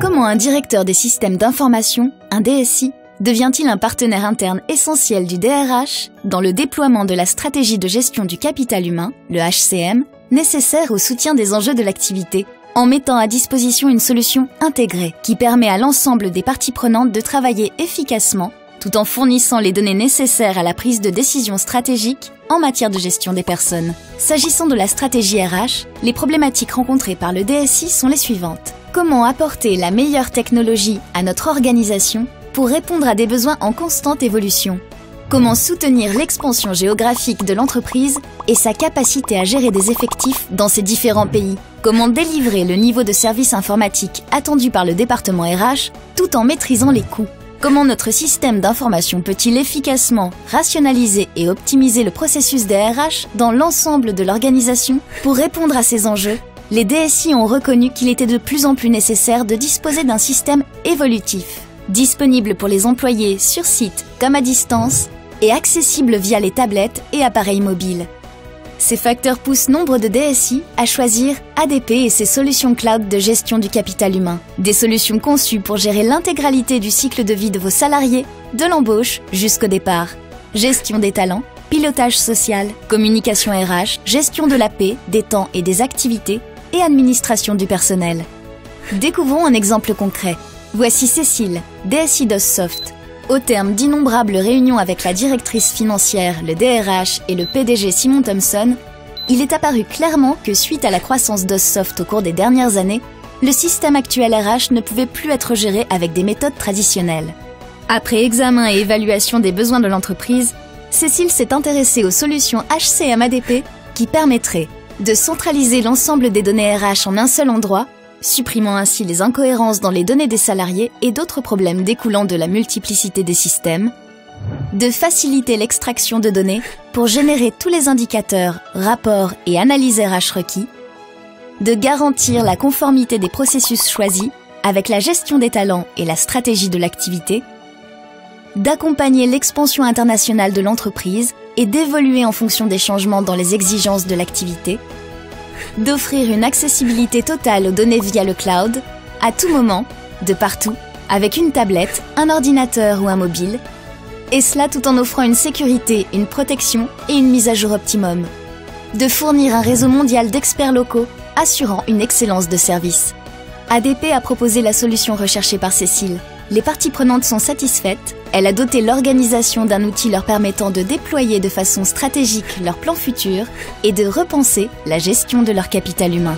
Comment un directeur des systèmes d'information, un DSI, devient-il un partenaire interne essentiel du DRH dans le déploiement de la stratégie de gestion du capital humain, le HCM, nécessaire au soutien des enjeux de l'activité, en mettant à disposition une solution intégrée qui permet à l'ensemble des parties prenantes de travailler efficacement tout en fournissant les données nécessaires à la prise de décision stratégique en matière de gestion des personnes. S'agissant de la stratégie RH, les problématiques rencontrées par le DSI sont les suivantes. Comment apporter la meilleure technologie à notre organisation pour répondre à des besoins en constante évolution? Comment soutenir l'expansion géographique de l'entreprise et sa capacité à gérer des effectifs dans ces différents pays? Comment délivrer le niveau de service informatique attendu par le département RH tout en maîtrisant les coûts? Comment notre système d'information peut-il efficacement rationaliser et optimiser le processus des RH dans l'ensemble de l'organisation? Pour répondre à ces enjeux, les DSI ont reconnu qu'il était de plus en plus nécessaire de disposer d'un système évolutif, disponible pour les employés sur site comme à distance et accessible via les tablettes et appareils mobiles. Ces facteurs poussent nombre de DSI à choisir ADP et ses solutions cloud de gestion du capital humain. Des solutions conçues pour gérer l'intégralité du cycle de vie de vos salariés, de l'embauche jusqu'au départ. Gestion des talents, pilotage social, communication RH, gestion de la paix, des temps et des activités et administration du personnel. Découvrons un exemple concret. Voici Cécile, DSI d'Ossoft. Au terme d'innombrables réunions avec la directrice financière, le DRH et le PDG Simon Thompson, il est apparu clairement que suite à la croissance d'Ossoft au cours des dernières années, le système actuel RH ne pouvait plus être géré avec des méthodes traditionnelles. Après examen et évaluation des besoins de l'entreprise, Cécile s'est intéressée aux solutions HCM ADP qui permettraient de centraliser l'ensemble des données RH en un seul endroit, supprimant ainsi les incohérences dans les données des salariés et d'autres problèmes découlant de la multiplicité des systèmes, de faciliter l'extraction de données pour générer tous les indicateurs, rapports et analyses RH requis, de garantir la conformité des processus choisis avec la gestion des talents et la stratégie de l'activité, d'accompagner l'expansion internationale de l'entreprise et d'évoluer en fonction des changements dans les exigences de l'activité, d'offrir une accessibilité totale aux données via le cloud, à tout moment, de partout, avec une tablette, un ordinateur ou un mobile, et cela tout en offrant une sécurité, une protection et une mise à jour optimum. De fournir un réseau mondial d'experts locaux, assurant une excellence de service. ADP a proposé la solution recherchée par Cécile. Les parties prenantes sont satisfaites. Elle a doté l'organisation d'un outil leur permettant de déployer de façon stratégique leur plan futur et de repenser la gestion de leur capital humain.